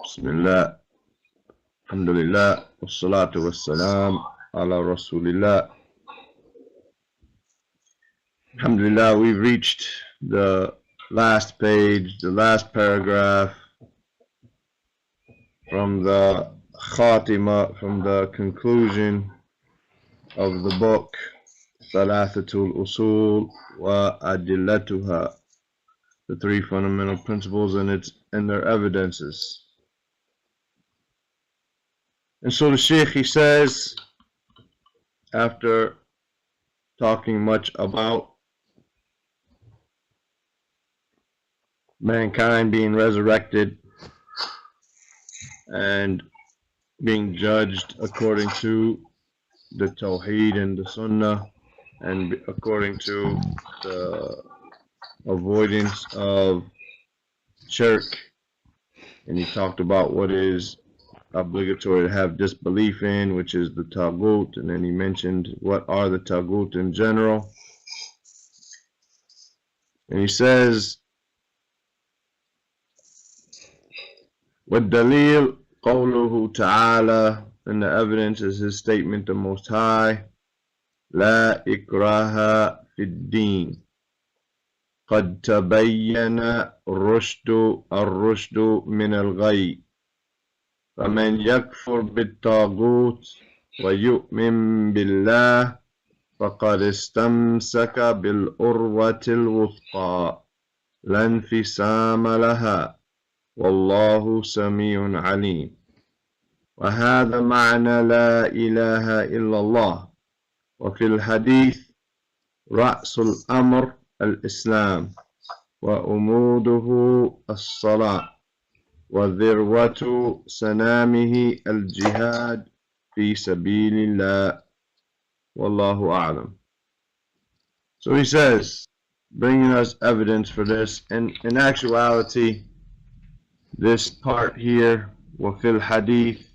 Bismillah, alhamdulillah, wassalatu wassalam ala rasulillah. Alhamdulillah, we've reached the last page, the last paragraph from the khatima, from the conclusion of the book Thalathat-ul-Usul wa adillatuha, the three fundamental principles and their evidences. And so the Shaykh, he says, after talking much about mankind being resurrected and being judged according to the Tawheed and the Sunnah, and according to the avoidance of shirk, and he talked about what is obligatory to have disbelief in, which is the Taghut, and then he mentioned what are the Taghut in general. And he says, وَالدَّلِيلُ قَوْلُهُ تَعَالَى, and the evidence is his statement, the Most High, لَا إِكْرَاهَ فِي الدِّينِ قَدْ تَبَيَّنَ الرُّشْدُ مِنَ الْغَيِّ فمن يكفر بالطاغوت ويؤمن بالله فقد استمسك بالعروة الوثقى لا انفصام لها والله سميع عليم. وهذا معنى لا إله إلا الله. وفي الحديث رأس الأمر الإسلام وأموده الصلاة وذروة سنامه الجهاد في سبيل الله والله أعلم. So he says, bringing us evidence for this, and in actuality this part here, وفي الحديث,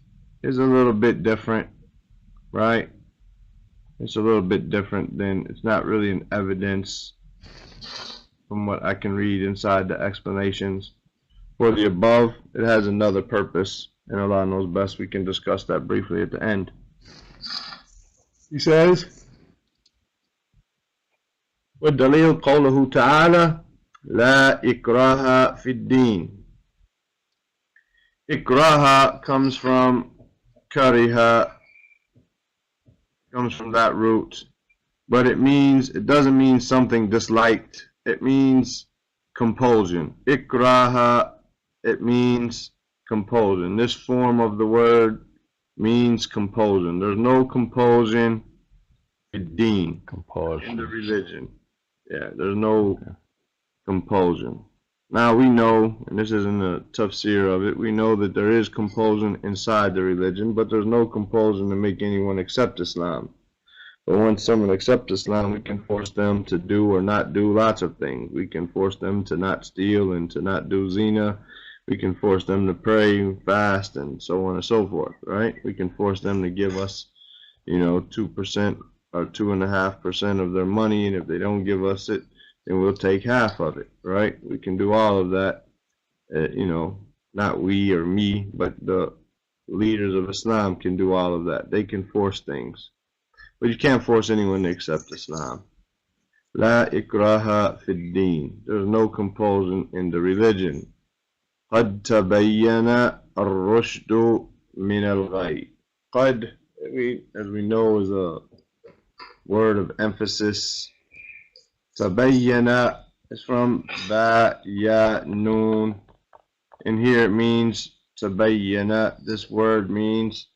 is a little bit different, right? It's a little bit different than, it's not really an evidence from what I can read inside the explanations. For the above, it has another purpose, and Allah knows best. We can discuss that briefly at the end. He says, وَالدَّلِيلُ قَوْلُهُ تَعَالَى لَا إِكْرَاهَ فِي الدِّينِ. Ikraha comes from kariha, comes from that root, but it doesn't mean something disliked. It means compulsion. Ikraha, it means compulsion. This form of the word means compulsion. There's no compulsion in deen, in the religion. Yeah, there's no compulsion. Now we know, and this isn't a tafsir of it, we know that there is compulsion inside the religion, but there's no compulsion to make anyone accept Islam. But once someone accepts Islam, we can force them to do or not do lots of things. We can force them to not steal and to not do zina. We can force them to pray and fast and so on and so forth, right? We can force them to give us, 2% or 2.5% of their money, and if they don't give us it, then we'll take half of it, right? We can do all of that, not we or me, but the leaders of Islam can do all of that. They can force things. But you can't force anyone to accept Islam. La ikraha fid din. There's no compulsion in the religion. قد تبين الرشد من الغي. قد, as we know, is a word of emphasis. Tabayyana is from ba, ya, noon. And here it means tabayyana. This word means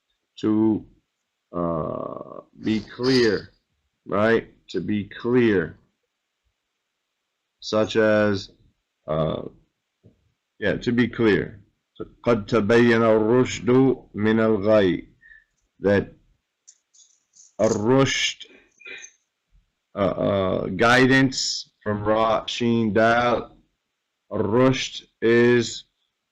to be clear, right? To be clear. Such as, to be clear. So, قد تبين الرشد من الغي. That الرشد, guidance, from Ra, Sheen, Dal. Rushd is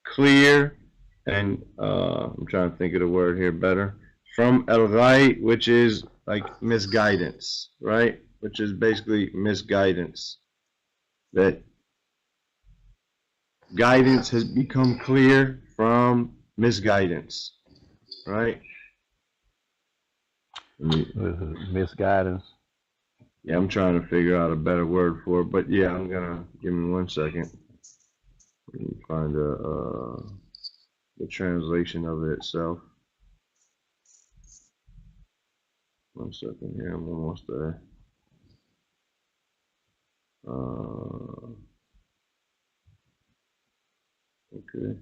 clear, and I'm trying to think of the word here better. From al-ghai, which is like misguidance, right? Which is basically misguidance. That guidance has become clear from misguidance, right? Misguidance. Yeah, I'm trying to figure out a better word for it, but yeah, I'm gonna give me 1 second. Let me find the translation of it itself. 1 second here, I'm almost there. Okay.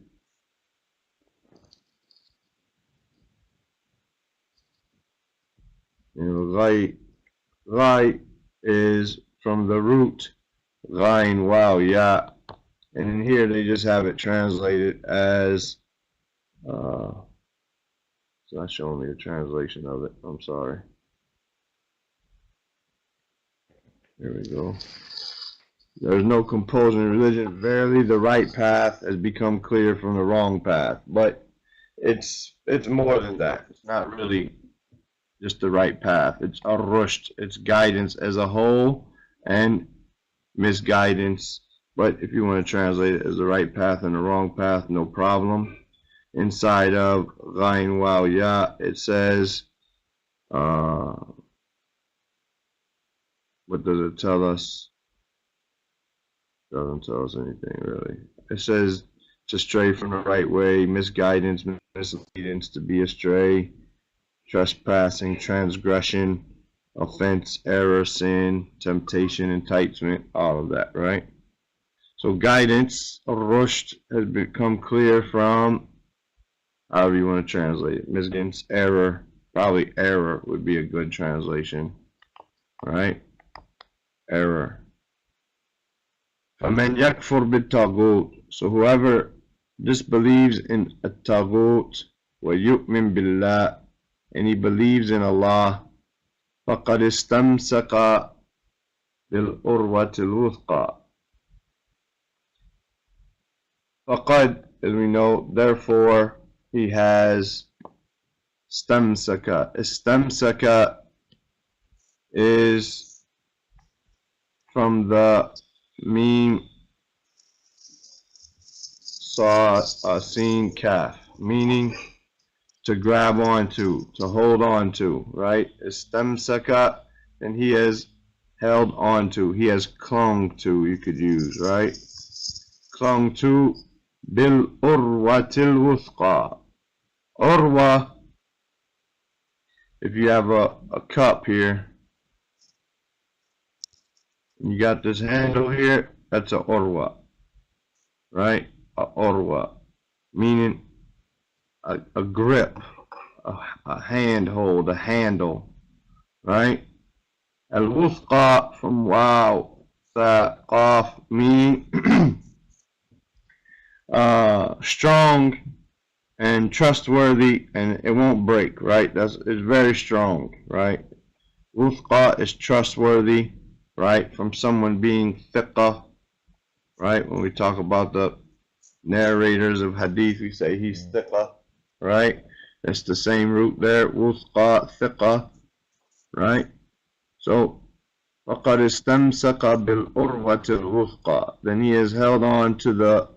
Ghai is from the root ghain wow ya, and in here they just have it translated as it's not showing me the translation of it. I'm sorry. Here we go. There is no compulsion in religion. Verily, the right path has become clear from the wrong path. But it's more than that. It's not really just the right path. It's rushd. It's guidance as a whole and misguidance. But if you want to translate it as the right path and the wrong path, no problem. Inside of Ghain Waw Ya, it says, what does it tell us? Doesn't tell us anything really. It says to stray from the right way, misguidance, misleadance, to be astray, trespassing, transgression, offense, error, sin, temptation, enticement, all of that, right? So guidance, rushd, has become clear from, however you want to translate it, misguidance, error, probably error would be a good translation, right? Error. فَمَنْ يَكْفُرْ بِالطَّاغُوتِ, so whoever disbelieves in a taghut, وَيُؤْمِن بِاللَّهِ, and he believes in Allah, فَقَدْ اسْتَمْسَكَ بِالْأُرْوَةِ الْوُثْقَى. فَقَدْ, as we know, therefore he has istamsaka. Istamsaka is from the meme saw seen kaf, meaning to grab onto, to hold on to, right? Istamsaka, and he has held onto, he has clung to, you could use, right? Clung to bil urwatil wuthqa. Urwa, if you have a cup here, you got this handle here, that's a urwa, right? A urwa, meaning a grip, a handhold, a handle, right? Al-wuthqa from wow, sa, qaf, meaning strong and trustworthy, and it won't break, right? It's very strong, right? Wuthqa is trustworthy, right? From someone being thiqah, right? When we talk about the narrators of hadith, we say he's thiqah, right? That's the same root there, wuthqa, thiqah, right? So, فَقَدْ اسْتَمْسَكَ بِالْأُرْوَةِ الْوُثْقَى, then he has held on to the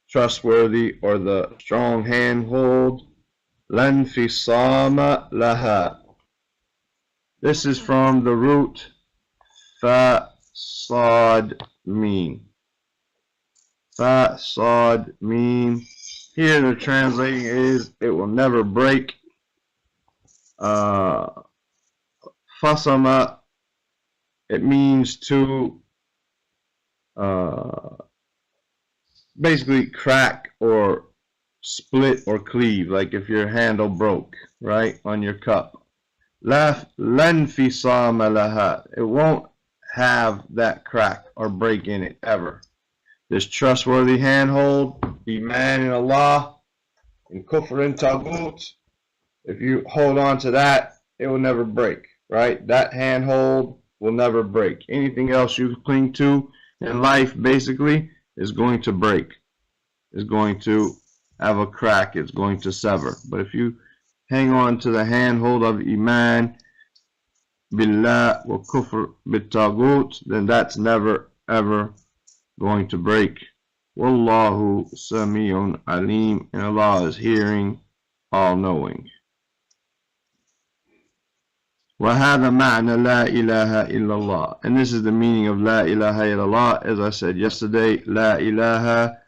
trustworthy or the strong handhold, لَا انْفِصَامَ لَهَا. This is from the root fa sad mim. Fa sad mim. Here the translating is it will never break. Fasama, it means to basically crack or split or cleave, like if your handle broke, right, on your cup. Lan fisama laha, it won't have that crack or break in it ever. This trustworthy handhold, Iman in Allah, and Kufr in Taghut, if you hold on to that, it will never break, right? That handhold will never break. Anything else you cling to in life, basically, is going to break. Is going to have a crack. It's going to sever. But if you hang on to the handhold of Iman, Billah, wa Kufr bit Taghut, then that's never, ever going to break. Wallahu Sami'un Alim, and Allah is hearing, all knowing. وهذا معنى لا إله إلا الله, and this is the meaning of لا إله إلا الله. As I said yesterday, لا إله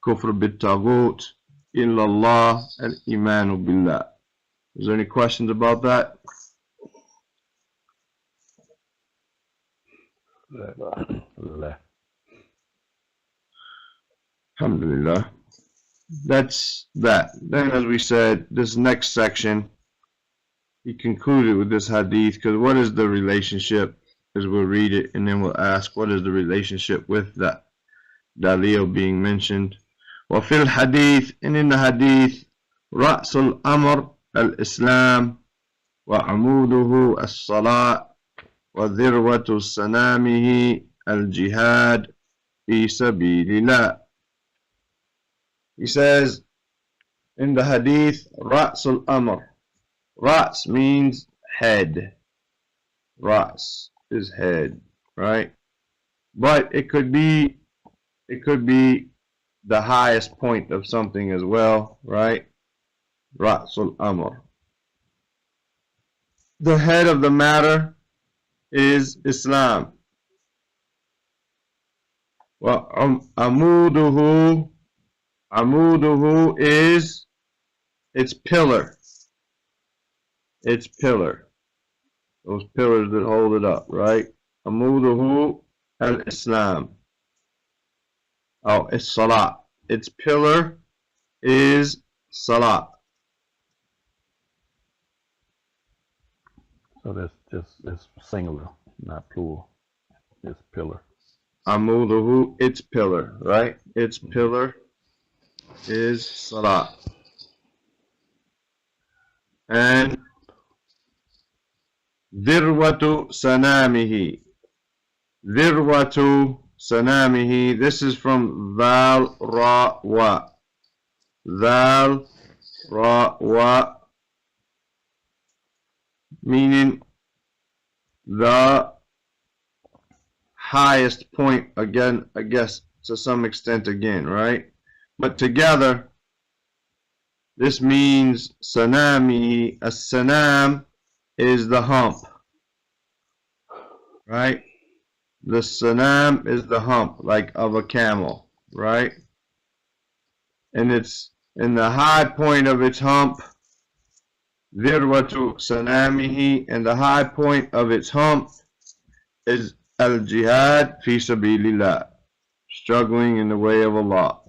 كفر بالطاغوت إلا الله الإيمان بالله. Is there any questions about that? Alhamdulillah. That's that. Then, as we said, this next section, he concluded with this hadith, because what is the relationship? As we'll read it, and then we'll ask, what is the relationship with that dalil being mentioned? وفي الحديث, and in the hadith, رأس الأمر الإسلام وعموده الصلاة وذروة سنامه الجهاد في سبيل الله. He says in the hadith, رأس الأمر. Ras means head. Ras is head, right? But it could be the highest point of something as well, right? Rasul Amr. The head of the matter is Islam. Well, amuduhu is its pillar. Its pillar. Those pillars that hold it up, right? Amuduhu al-Islam. Oh, it's Salah. Its pillar is Salah. So that's just, it's singular, not plural. It's pillar. Amuduhu, its pillar, right? Its pillar is Salah. And Dhirwatu Sanamihi. Dhirwatu Sanamihi. This is from Dhal Ra Wa. Dhal Ra Wa. Meaning the highest point, again, I guess to some extent again, right? But together, this means Sanami. As-Sanam is the hump, right? The Sanam is the hump, like of a camel, right? And it's in the high point of its hump, Dhirwatu Sanamihi, and the high point of its hump is Al-Jihad fi Sabilillah, struggling in the way of Allah.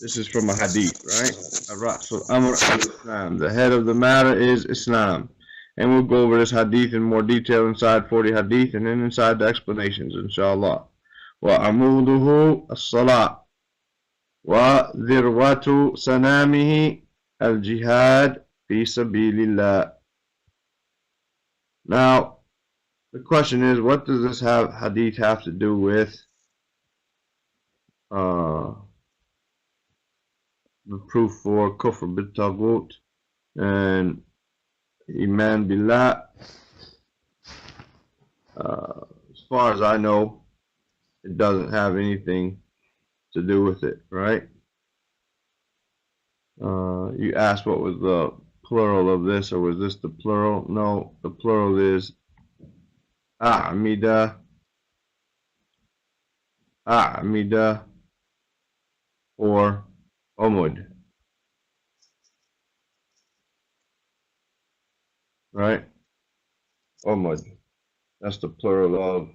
This is from a hadith, right? Ar-Ra'sul Amr al-Islam. The head of the matter is Islam. And we'll go over this hadith in more detail inside 40 hadith and then inside the explanations, inshallah. وَعَمُودُهُ الصَّلَاةِ وَذِرْوَةُ سَنَامِهِ الْجِهَادِ فِي سَبِيلِ اللَّهِ. Now, the question is, what does this hadith have to do with the proof for kufr bit-taghut and iman billah? As far as I know, it doesn't have anything to do with it, right? You asked what was the plural of this, or was this the plural? No, the plural is a'mida, or umud, right? Umud. That's the plural of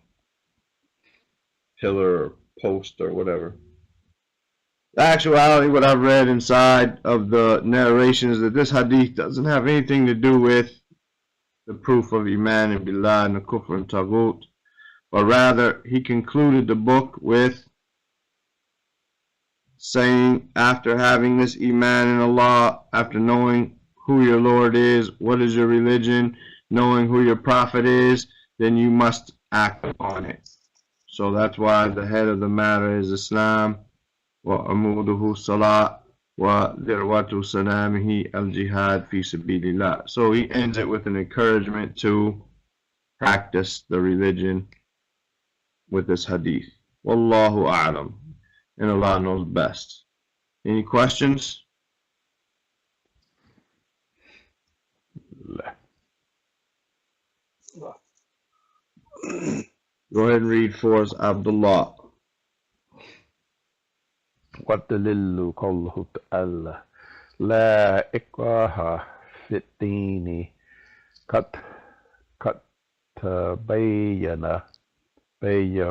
pillar or post or whatever. The actuality, what I've read inside of the narration is that this hadith doesn't have anything to do with the proof of Iman and Billah and the Kufr and Taghut, but rather he concluded the book with saying, after having this Iman in Allah, after knowing who your Lord is, what is your religion, knowing who your Prophet is, then you must act upon it. So that's why the head of the matter is Islam. وَعَمُودُهُ صَلَاةٌ وَذِرْوَةُ سَنَامِهِ الْجِهَادِ فِي سَبِيلِ اللَّهِ. So he ends it with an encouragement to practice the religion with this hadith. Wallahu a'lam. And Allah knows best. Any questions? Go ahead and read for us, Abdullah. والدليل قوله تعالى لا إكراه في الدين قد قد تبين بين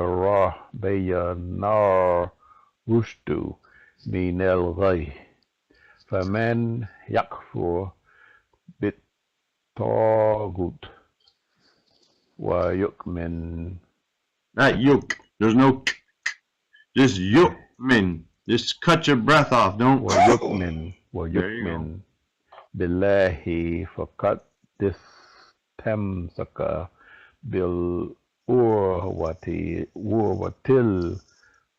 الرشد من الغي فمن يكفر بالطاغوت ويؤمن Not yuk. There's no k. Just yu'min. Just cut your breath off. Don't. ويؤمن بالله فقد استمسك بالعروة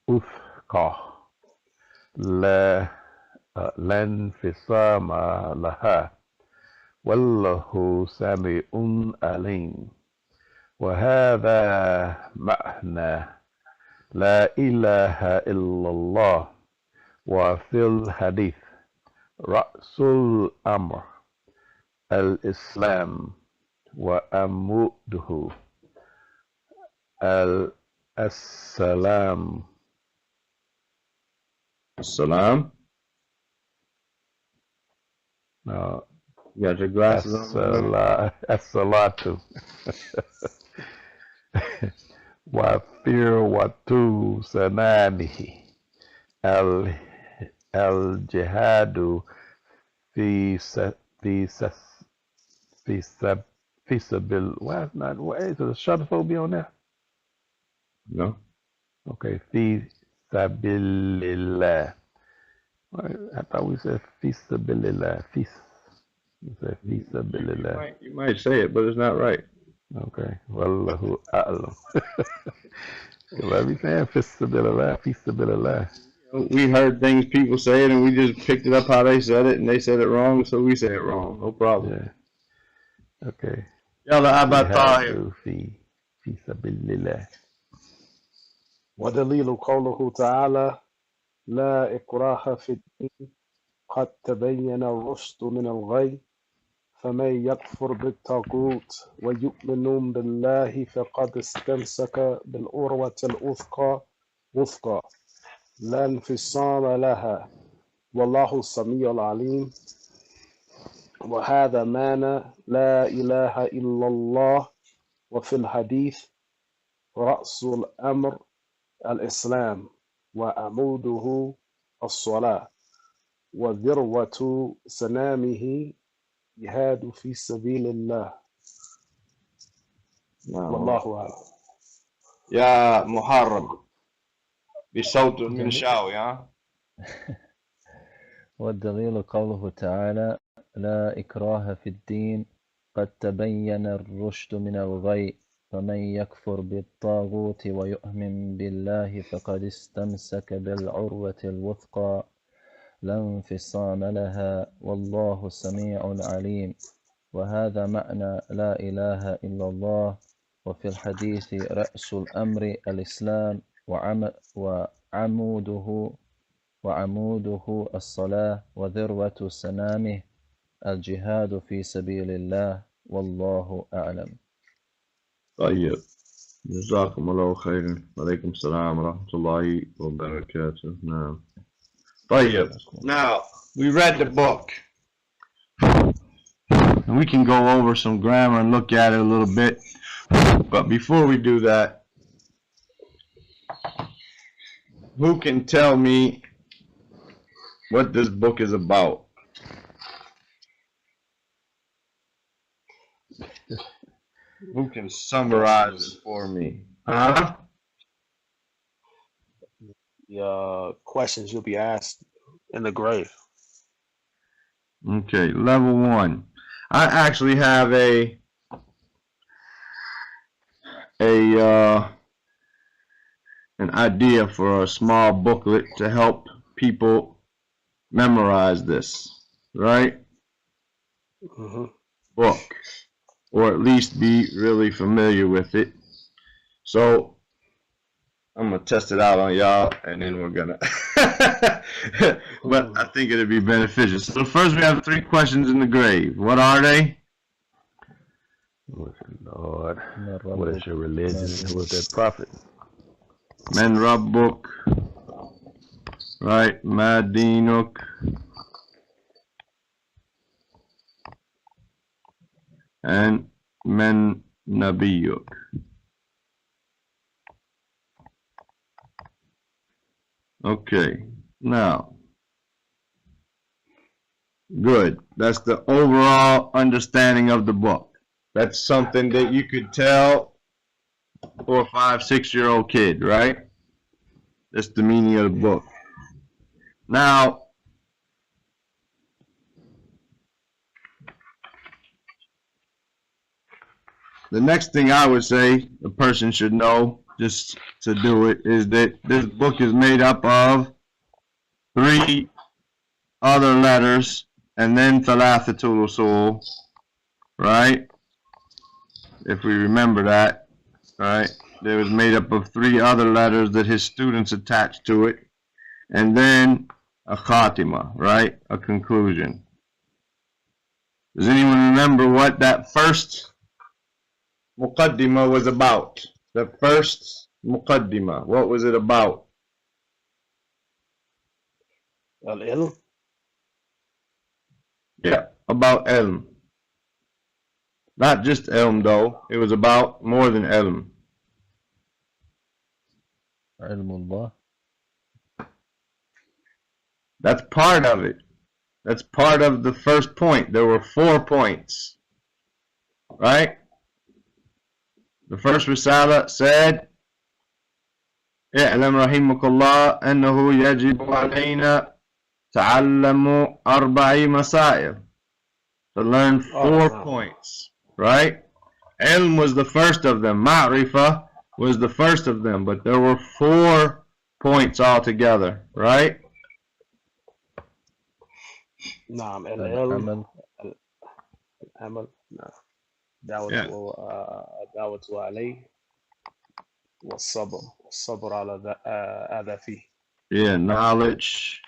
الوثقى لا انفصام لها والله سميع عليم وهذا معنى لا إله إلا الله وفي الحديث رأس الأمر الإسلام وعموده السلام. Salam. No, You got your glasses on? الصلاة وثروة سنامه الجهاد في سبيل. Why is the shuttle phobia on there? No. Okay, في سبيل الله. I thought we said في سبيل الله. We said في سبيل الله. You might say it, but it's not right. Okay, والله أعلم. Let me say في سبيل الله. في سبيل الله. We heard things people say it, and we just picked it up how they said it, and they said it wrong, so we say it wrong. No problem. Yeah. Okay. يلا أبا طاهر. في سبيل الله. ودليل قوله تعالى لا إكراه في الدين قد تبين الرشد من الغي فمن يكفر بالطاغوت ويؤمن بالله فقد استمسك بالعروة الوثقى لا انفصام لها والله السميع العليم وهذا معنى لا إله إلا الله وفي الحديث رأس الأمر الإسلام وعموده الصلاة وذروة سنامه جهاد في سبيل الله والله أعلم. يا محرم بصوت المنشاوي ها. والدليل قوله تعالى لا إكراه في الدين قد تبين الرشد من الغي فمن يكفر بالطاغوت ويؤمن بالله فقد استمسك بالعروة الوثقى لا انفصام لها والله سميع عليم وهذا معنى لا إله إلا الله وفي الحديث رأس الأمر الإسلام وعموده الصلاة وذروة سنامه الجهاد في سبيل الله والله أعلم. طيب جزاكم الله خيرا. وعليكم السلام ورحمة الله وبركاته. نعم. طيب. Now we read the book. And we can go over some grammar and look at it a little bit. But before we do that, who can tell me what this book is about? Who can summarize it for me? Huh? The questions you'll be asked in the grave. Okay, level 1. I actually have an idea for a small booklet to help people memorize this, right? Book, or at least be really familiar with it. So I'm gonna test it out on y'all, and then we're gonna. But I think it'd be beneficial. So first, we have 3 questions in the grave. What are they? What's your Lord? من What is ربك your religion? ما Who is that prophet? Men Rabbuk, right? Ma Dinuk, and Men Nabiyuk. Okay, now, good. That's the overall understanding of the book. That's something that you could tell 4, 5, 6-year-old kid, right? That's the meaning of the book. Now, the next thing I would say a person should know just to do it is that this book is made up of 3 other letters and then Thalathat-ul-Usul, right? If we remember that, right? It was made up of 3 other letters that his students attached to it, and then a khatima, right? A conclusion. Does anyone remember what that first muqaddimah was about? The first muqaddimah, what was it about? العلم. Yeah, about ilm. Not just ilm though, it was about more than ilm. علم الله. That's part of it. That's part of the first point. There were 4 points, right? The first Risala said, اعلم رحمك الله أنه يجب علينا تعلم 4 مسائل. To learn 4 points, right? Ilm was the first of them. Ma'rifah was the first of them, but there were 4 points altogether, right? نعم العلم العمل. العمل. نعم دعوة عليه والصبر على أذى فيه. Yeah, knowledge,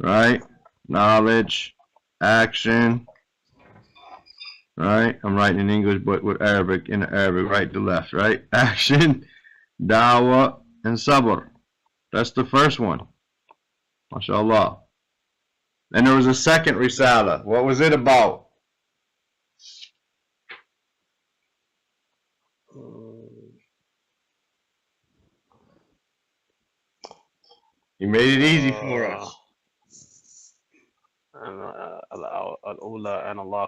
right? Knowledge, action, right? I'm writing in English, but with Arabic, in Arabic, right to left, right? Action, dawah, and sabr. That's the first one. MashaAllah. And there was a second risala. What was it about? You made it easy for us. الأولى أن الله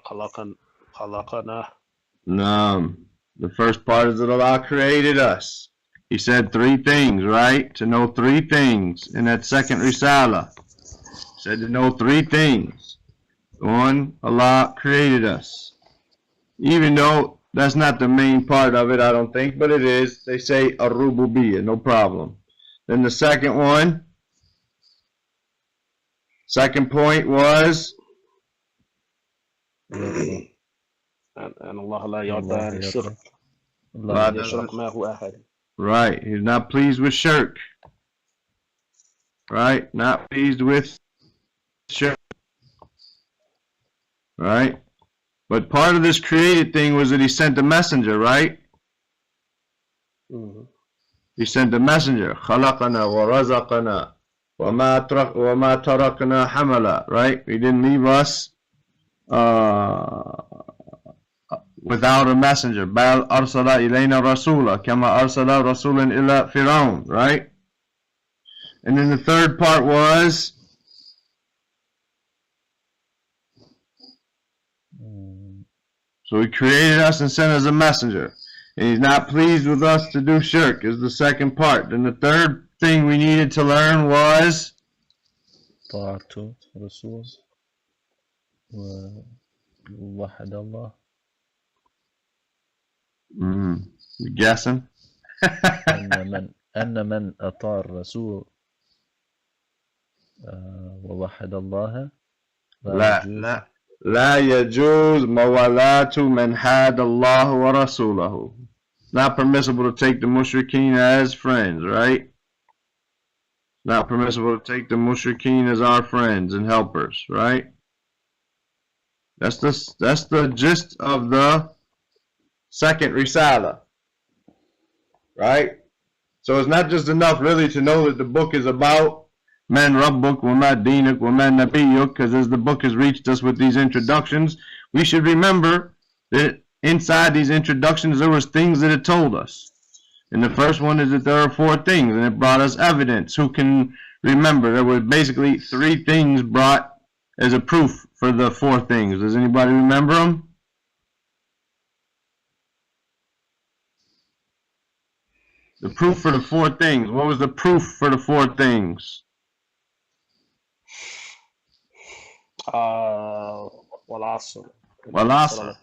خلقنا. The first part is that Allah created us. He said 3 things, right? To know 3 things in that second risala. He said to know 3 things. 1, Allah created us. Even though that's not the main part of it, I don't think, but it is. They say ar-rububiyyah, no problem. Then the second one, second point was أن الله لا يرضى عن الشرك. Allah يشرك معه أحد. Right, he's not pleased with shirk. Right, not pleased with shirk. Right, but part of this created thing was that he sent a messenger, right? He sent a messenger. خلقنا ورزقنا وما تركنا حملا. Right, he didn't leave us without a messenger. بل أرسل إلينا رسولا كما أرسل رسولا إلى فرعون. Right, and then the third part was so he created us and sent us a messenger. And he's not pleased with us to do shirk is the second part. Then the third thing we needed to learn was طاعة رسول ووحد الله. You guessing? أن من أطاع الرسول ووحد الله لا يجوز موالاة من حاد الله ورسوله. not permissible to take the mushrikeen as friends, right? Not permissible to take the mushrikeen as our friends and helpers, right? That's the gist of the second Risala, right? So it's not just enough really to know that the book is about Man Rabbuk wa Ma Dinak wa Ma Nabiyyuk, because as the book has reached us with these introductions, we should remember that inside these introductions there was things that it told us. And the first one is that there are 4 things, and it brought us evidence. Who can remember? There were basically 3 things brought as a proof for the 4 things. Does anybody remember them? The proof for the 4 things. What was the proof for the 4 things? والعصر. والعصر.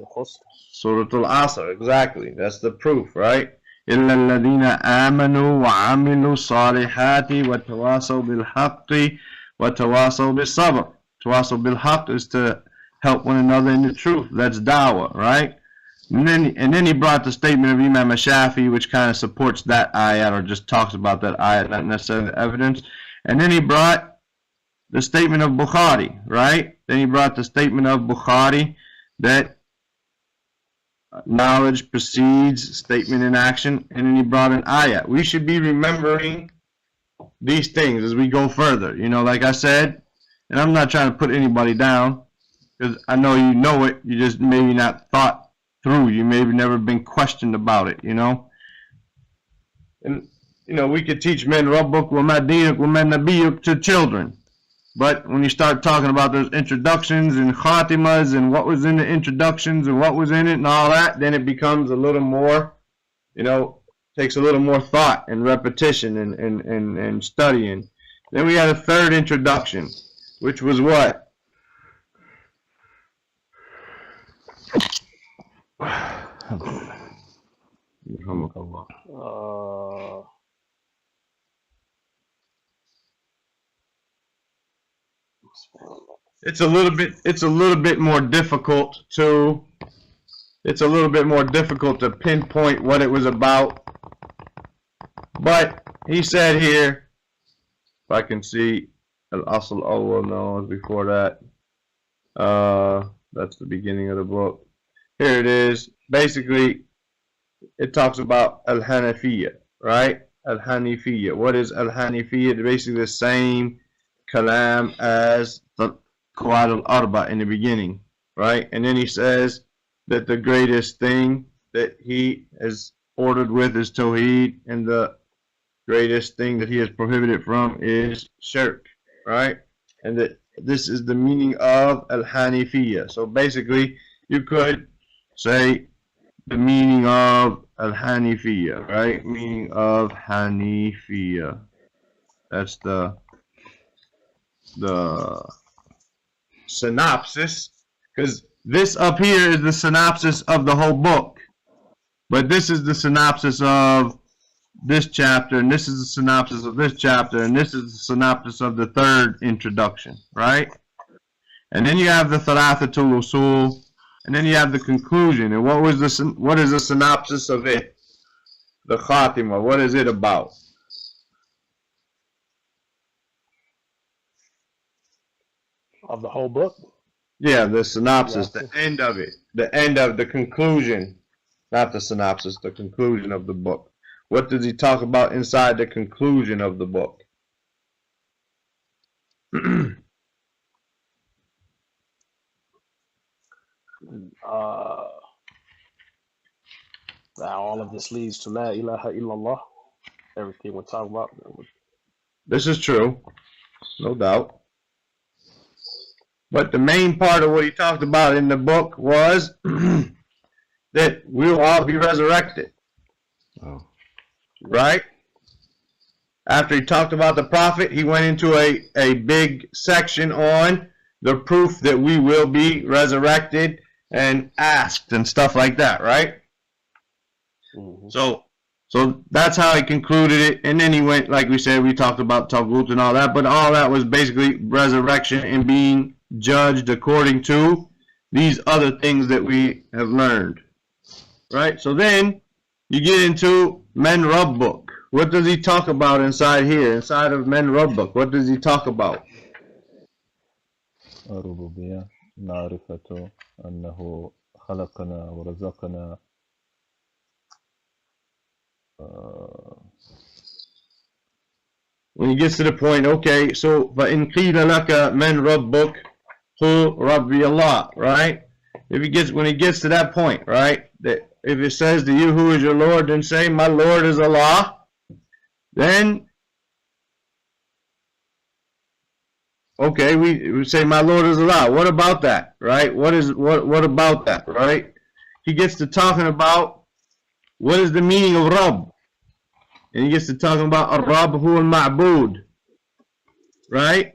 Surah Al-Asr, exactly. That's the proof, right? إِلَّا الَّذِينَ آمَنُوا وَعَمِلُوا الصَّالِحَاتِ وَتَوَاصَوْا بِالْحَقِّ وَتَوَاصَوْا بِالصَّبْرِ. Tawasaw bil-haqq is to help one another in the truth. That's da'wah, right? And then he brought the statement of Imam Shafi, which kind of supports that ayat, or just talks about that ayat, not necessarily the evidence. And then he brought the statement of Bukhari, right? Then he brought the statement of Bukhari that knowledge precedes statement in action, and then he brought an ayat. We should be remembering these things as we go further. You know, like I said, and I'm not trying to put anybody down, because I know you know it, you just maybe not thought through, you maybe never been questioned about it, you know. And, you know, we could teach men Rabbuk wa Ma Dinak wa Ma Nabiyyuk to children. But when you start talking about those introductions and khatimas and what was in the introductions and what was in it and all that, then it becomes a little more, you know, takes a little more thought and repetition and studying. Then we had a 3rd introduction, which was what? It's a little bit more difficult to pinpoint what it was about. But he said here, if I can see, Al-Asl Awwal, no, before that. That's the beginning of the book. Here it is. Basically, it talks about Al-Hanafiyya, right? Al-Hanifiyya. What is Al-Hanifiyya? Basically the same kalam as the Qawaid al-Arba in the beginning, right? And then he says that the greatest thing that he has ordered with is Tawheed, and the greatest thing that he has prohibited from is Shirk, right? And that this is the meaning of Al-Hanifiyya. So basically, you could say the meaning of Al-Hanifiyya, right? Meaning of Hanifiyya. That's the synopsis, because this up here is the synopsis of the whole book, but this is the synopsis of this chapter, and this is the synopsis of this chapter, and this is the synopsis of the 3rd introduction, right? And then you have the Thalathat-ul-Usul, and then you have the conclusion. And what is the synopsis of it? The Khatima, what is it about? Of the whole book? Yeah, the synopsis, the end of it. The end of the conclusion. Not the synopsis, the conclusion of the book. What does he talk about inside the conclusion of the book? All of this leads to La ilaha illallah. Everything we're talking about. This is true, no doubt. But the main part of what he talked about in the book was that we'll all be resurrected. Oh. Right? After he talked about the prophet, he went into a big section on the proof that we will be resurrected and asked and stuff like that, right? Mm-hmm. So that's how he concluded it. And then he went, like we said, we talked about Taghut and all that, but all that was basically resurrection and being judged according to these other things that we have learned, right? So then you get into Men Rabbuk. What does he talk about inside here? Inside of Men Rabbuk, what does he talk about? الربوبية معرفة أنه خلقنا ورزقنا When he gets to the point, okay, so فَإِنْ قِيلَ لَكَ مَنْ رَبُّكَ قُلْ رَبِّيَ اللَّهُ, right? When he gets to that point, right? That if it says to you, who is your Lord, then say, my Lord is Allah. Then, okay, we say, my Lord is Allah. What about that, right? What about that, right? He gets to talking about what is the meaning of Rabb. And he gets to talking about Ar-Rabb huwa al-Ma'bud, right?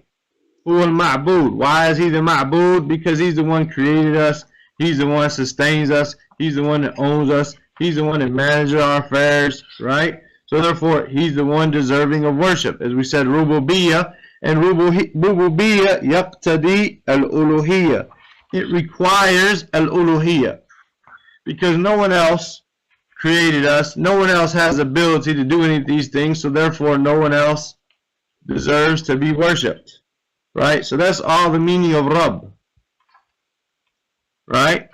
Huwa al-Ma'bud. Why is he the Ma'bud? Because he's the one created us. He's the one that sustains us. He's the one that owns us. He's the one that manages our affairs, right? So therefore, he's the one deserving of worship. As we said, Rububiyyah, and Rububiyyah yaqtadi al-Uluhiyyah. It requires al-Uluhiyyah. Because no one else created us. No one else has the ability to do any of these things, so therefore no one else deserves to be worshipped. Right? So that's all the meaning of Rabb. Right?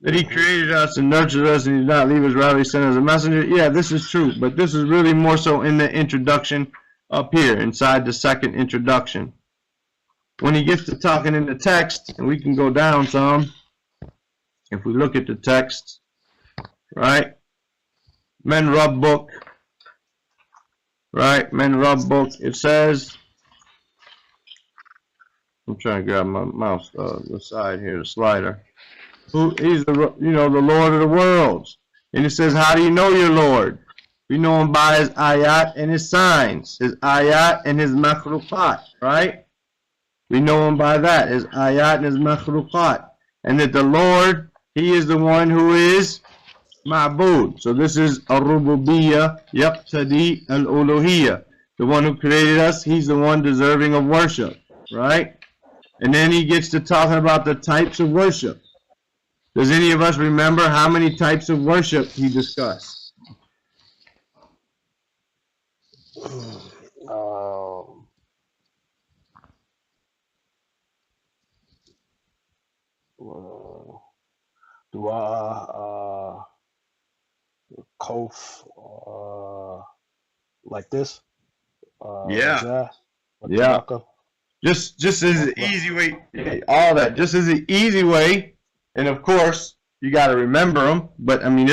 That he created us and nurtured us and he did not leave us, rather he sent us a messenger. Yeah, this is true, but this is really more so in the introduction up here, inside the second introduction. When he gets to talking in the text, and we can go down some, if we look at the text, right? Men Rabbuk, right? Men Rabbuk. It says, I'm trying to grab my mouse, the side here, the slider. He's the Lord of the worlds. And it says, how do you know your Lord? We know him by his ayat and his signs, his ayat and his makhluqat, right? We know him by that, his ayat and his makhluqat. And that the Lord, he is the one who is Ma'bud. So this is Ar-Rububiyyah Yaqtadi Al-Uluhiyyah. The one who created us, he's the one deserving of worship, right? And then he gets to talking about the types of worship. Does any of us remember how many types of worship he discussed? Dua, Kof, like this. Yeah. Baraka. Just as an easy way, all that. Just as an easy way, and of course you got to remember them. But I mean,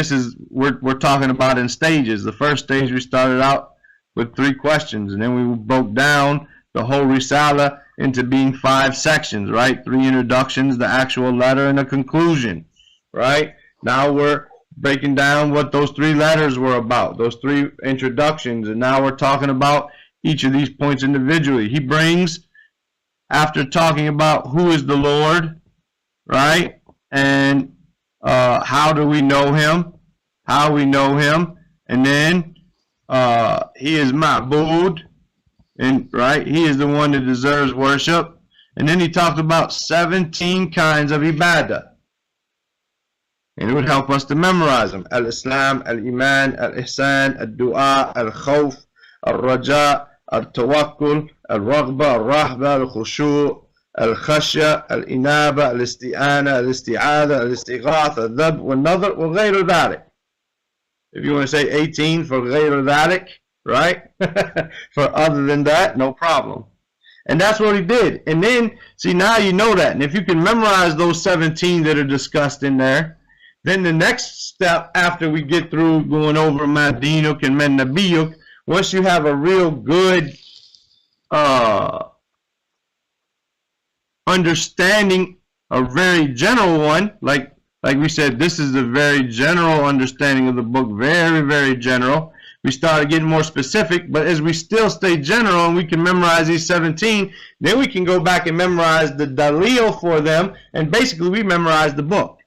we're talking about in stages. The first stage we started out with 3 questions, and then we broke down the whole Risala into being 5 sections, right? 3 introductions, the actual letter, and a conclusion, right? Now we're breaking down what those 3 letters were about, those 3 introductions, and now we're talking about each of these points individually. He brings, after talking about who is the Lord, right? And how do we know him? How we know him. And then he is Ma'bud, and right, he is the one that deserves worship. And then he talked about 17 kinds of ibadah. And it would help us to memorize them. Al-Islam, Al-Iman, Al-Ihsan, Al-Du'a, Al-Khawf, Al-Raja, Al-Tawakkul, Al-Raghba, Al-Rahba, Al-Khushu', Al-Khashya, Al-Inaba, Al-Isti'ana, Al-Isti'adha, Al-Istighath, Al-Dhab, Wal-Nadhr, Wa-Ghayru Dhalik. If you want to say 18 for Ghayru Dhalik, right? For other than that, no problem. And that's what he did. And then, see, now you know that. And if you can memorize those 17 that are discussed in there, then the next step after we get through going over Madinuk and Men Nabiyuk, once you have a real good understanding, a very general one, like we said, this is a very general understanding of the book, very, very general. We started getting more specific, but as we still stay general and we can memorize these 17, then we can go back and memorize the dalil for them, and basically we memorize the book.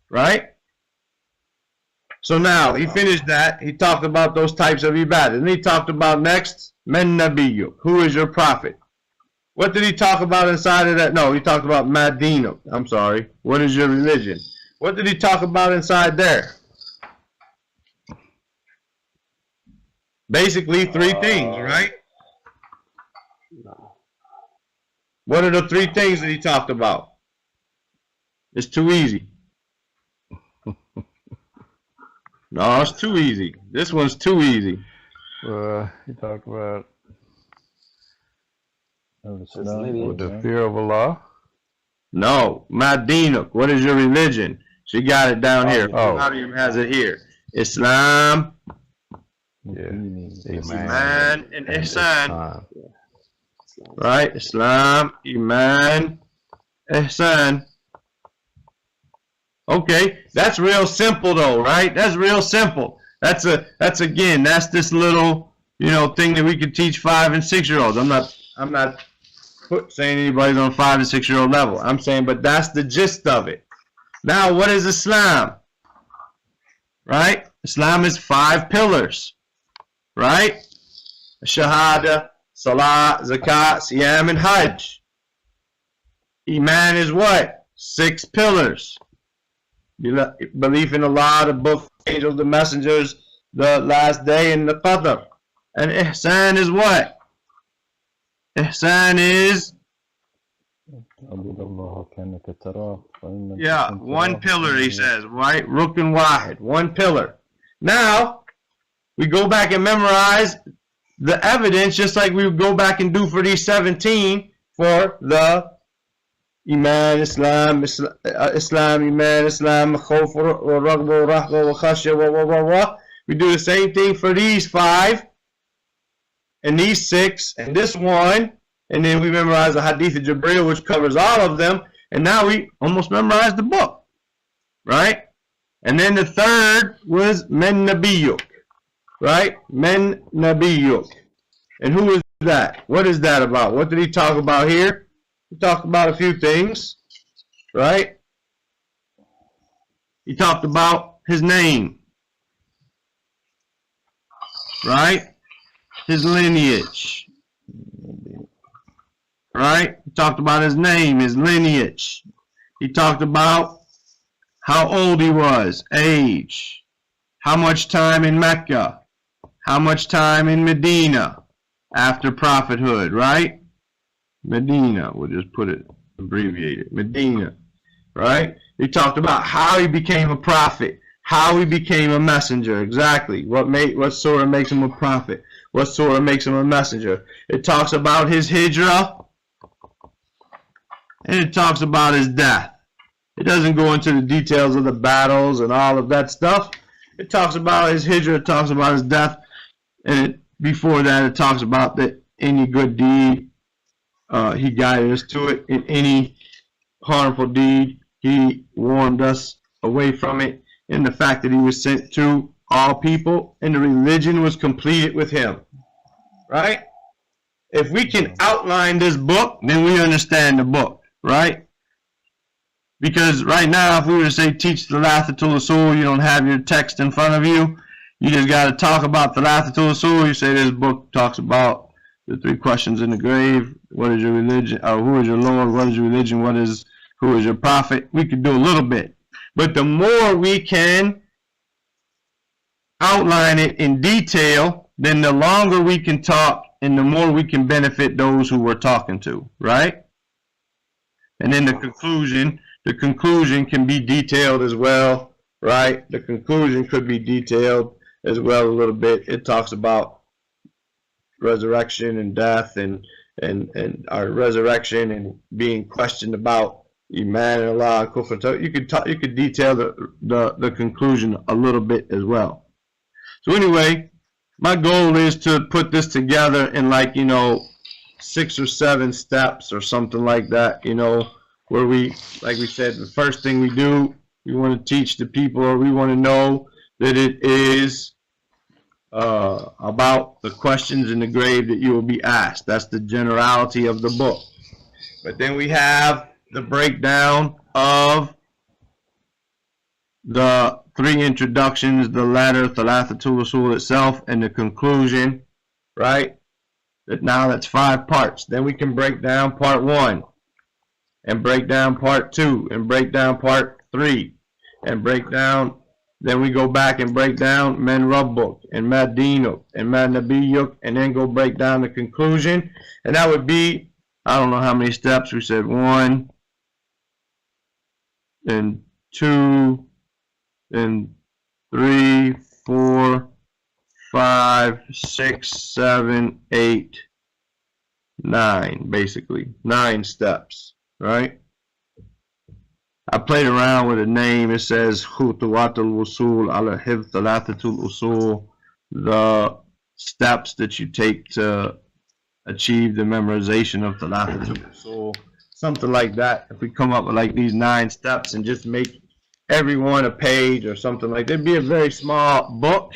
Right? So now, he finished that. He talked about those types of ibadah. And he talked about next, Men Nabiyyu. Who is your prophet? What did he talk about inside of that? No, he talked about Madinuk. I'm sorry. What is your religion? What did he talk about inside there? Basically 3 things, right? No. What are the 3 things that he talked about? It's too easy. No, it's too easy. This one's too easy. He talked about lineage. the fear of Allah. No, Madinuk. What is your religion? She got it down here. Oh. Mariam has it here. Islam, Yeah. Iman, and Ihsan. Ihsan. Right? Islam, Iman, Ihsan. Okay, that's real simple though, right? That's real simple. That's this little, thing that we could teach 5 and 6-year-olds. I'm not saying anybody's on 5 and 6-year-old level. I'm saying, but that's the gist of it. Now, what is Islam? Right? Islam is 5 pillars. Right? Shahada, Salah, Zakat, Siyam, and Hajj. Iman is what? 6 pillars. Belief in Allah, the book, the angels, the messengers, the last day, and the qadr. And ihsan is what? Ihsan is, yeah, 1 pillar, he says, right? Rukn wahid, 1 pillar. Now, we go back and memorize the evidence, just like we would go back and do for these 17 for the Iman, Islam, Iman, Islam, Khawf, Raghba, Rahba, Khashya, We do the same thing for these 5, and these 6, and this 1, and then we memorize the Hadith of Jibreel, which covers all of them, and now we almost memorized the book, right? And then the 3rd was Men Nabiyuk, right? Men Nabiyuk. And who is that? What is that about? What did he talk about here? He talked about a few things, right? He talked about his name, right? His lineage, right? He talked about his name, his lineage. He talked about how old he was, age, how much time in Mecca, how much time in Medina after prophethood, right? Medina, we'll just put it abbreviated, Medina, right? He talked about how he became a prophet, how he became a messenger, exactly. What surah makes him a prophet? What surah makes him a messenger? It talks about his hijrah, and it talks about his death. It doesn't go into the details of the battles and all of that stuff. It talks about his hijrah, it talks about his death, and before that it talks about that any good deed, he guided us to it. In any harmful deed, he warned us away from it. And the fact that he was sent to all people, and the religion was completed with him. Right? If we can outline this book, then we understand the book. Right? Because right now, if we were to say teach Thalathat-ul-Usul, you don't have your text in front of you. You just got to talk about Thalathat-ul-Usul. You say this book talks about the 3 questions in the grave. What is your religion? Who is your Lord? What is your religion? Who is your prophet? We could do a little bit. But the more we can outline it in detail, then the longer we can talk and the more we can benefit those who we're talking to, right? And then the conclusion can be detailed as well, right? The conclusion could be detailed as well a little bit. It talks about resurrection and death and our resurrection and being questioned about Iman and Allah and Kufr. You could detail the conclusion a little bit as well. So anyway, my goal is to put this together in 6 or 7 steps or something like that, where we, like we said, the first thing we do, we want to teach the people, or we want to know that it is about the questions in the grave that you will be asked. That's the generality of the book. But then we have the breakdown of the 3 introductions, the letter, Thalathat-ul-Usul itself, and the conclusion, right? Now that's 5 parts. Then we can break down part 1, and break down part 2, and break down part 3. and break down. Then we go back and break down Men Rabbuk and Mad Dinuk and Mad Nabiyuk, and then go break down the conclusion. And that would be, I don't know how many steps. We said 1, and 2, and 3, 4, 5, 6, 7, 8, 9, basically 9 steps, right? I played around with a name. It says Untitled ala Thalathat-ul-Usul, the steps that you take to achieve the memorization of Thalathat-ul-Usul, something like that. If we come up with like these 9 steps and just make everyone a page or something like that, it'd be a very small book,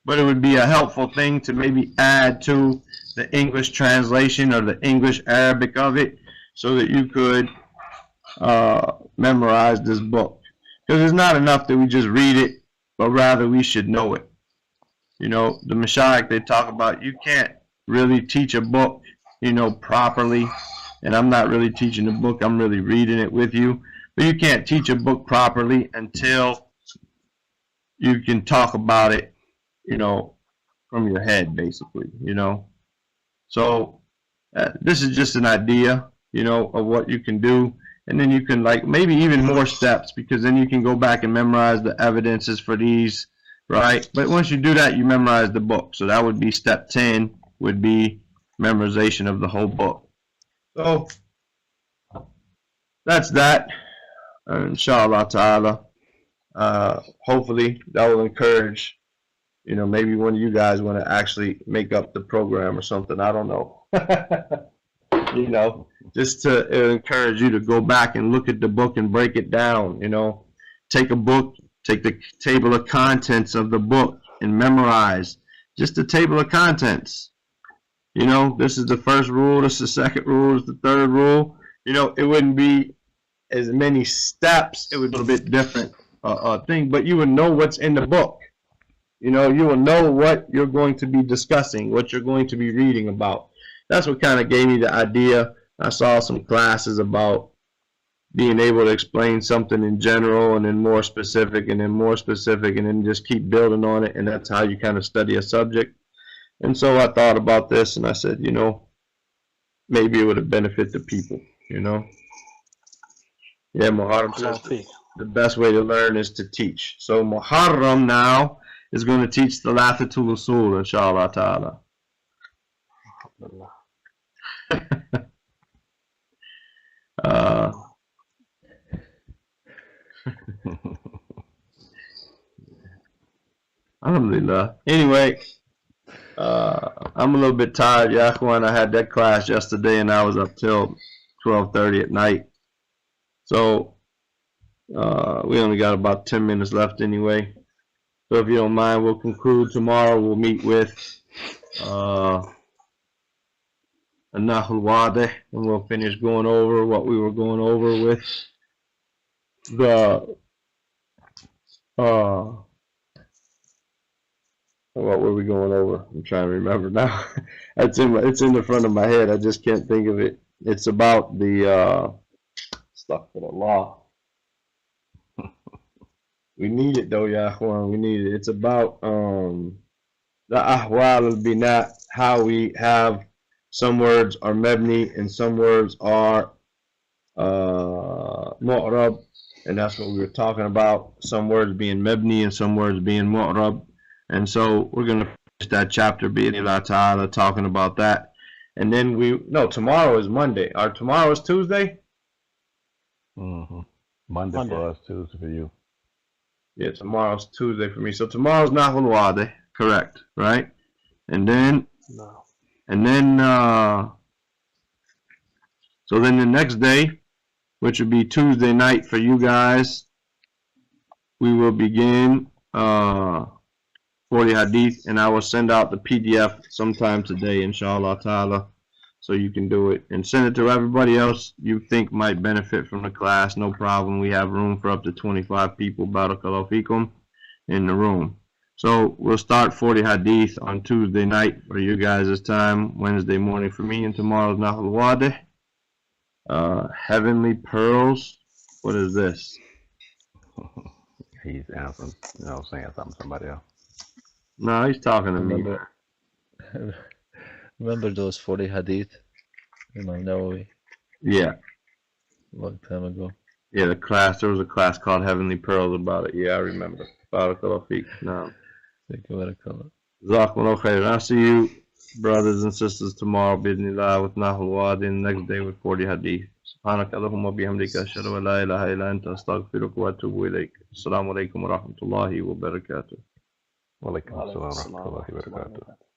but it would be a helpful thing to maybe add to the English translation or the English Arabic of it, so that you could memorize this book. Because it's not enough that we just read it, but rather we should know it. You know, the Mashaykh, they talk about you can't really teach a book, you know, properly. And I'm not really teaching the book, I'm really reading it with you. But you can't teach a book properly until you can talk about it, you know, from your head, basically, you know. So this is just an idea, you know, of what you can do. And then you can, like, maybe even more steps, because then you can go back and memorize the evidences for these, right? But once you do that, you memorize the book. So that would be step 10, would be memorization of the whole book. So that's that. Inshallah ta'ala. Hopefully that will encourage, you know, maybe one of you guys want to actually make up the program or something. I don't know. You know, just to encourage you to go back and look at the book and break it down. You know, take a book, take the table of contents of the book and memorize just the table of contents. You know, this is the first rule, this is the second rule, this is the third rule. You know, it wouldn't be as many steps, it would be a little bit different thing, but you would know what's in the book. You know, you will know what you're going to be discussing, what you're going to be reading about. That's what kind of gave me the idea. I saw some classes about being able to explain something in general and then more specific and then more specific and then just keep building on it, and that's how you kind of study a subject. And so I thought about this and I said, you know, maybe it would have benefited the people, you know. Yeah, Muharram says the best way to learn is to teach. So Muharram now is going to teach the Thalathat-ul-Usul, inshallah ta'ala. Alhamdulillah. Anyway, I'm a little bit tired, ya akhwan. I had that class yesterday and I was up till 12:30 at night. So we only got about 10 minutes left anyway. So if you don't mind, we'll conclude tomorrow. We'll meet with An-Nahul Wadih, and we'll finish going over what we were going over with the what were we going over? I'm trying to remember now. It's in the front of my head. I just can't think of it. It's about the stuff for the law. We need it though, ya akhwan. We need it. It's about the ahwal al-bina, how we have some words are mabni and some words are mu'rab, and that's what we were talking about. Some words being mabni and some words being mu'rab. And so we're going to finish that chapter, bi'idhnillah ta'ala, talking about that. And then tomorrow is Monday. Or tomorrow is Tuesday? Mm-hmm. Monday for us, Tuesday for you. Yeah, tomorrow's Tuesday for me. So tomorrow's Nahul Wadih, correct, right? And then, so then the next day, which would be Tuesday night for you guys, we will begin 40 Hadith, and I will send out the PDF sometime today, inshallah ta'ala, so you can do it. And send it to everybody else you think might benefit from the class. No problem. We have room for up to 25 people, barakallahu fikum, in the room. So we'll start 40 Hadith on Tuesday night for you guys this time, Wednesday morning for me, and tomorrow's Nahul Wadih. Heavenly Pearls. What is this? He's answering, saying something to somebody else. No, he's talking to me. Remember, remember those 40 hadith? Imam Nawawi, Yeah. a long time ago. Yeah, there was a class called Heavenly Pearls about it. Yeah, I remember. Barakallahu feek. No. Barakallah. Jazakumullahu khairan. I'll see you, brothers and sisters, tomorrow, bidnillah, with Nahul Wadi, and next day with 40 hadith. سبحانك اللهم وبحمدك أشهد أن لا إله إلا أنت أستغفرك وأتوب إليك. السلام عليكم ورحمة الله وبركاته. Wa alaikum assalam wa Alaikum rahmatullahi wa barakatuh. assalam.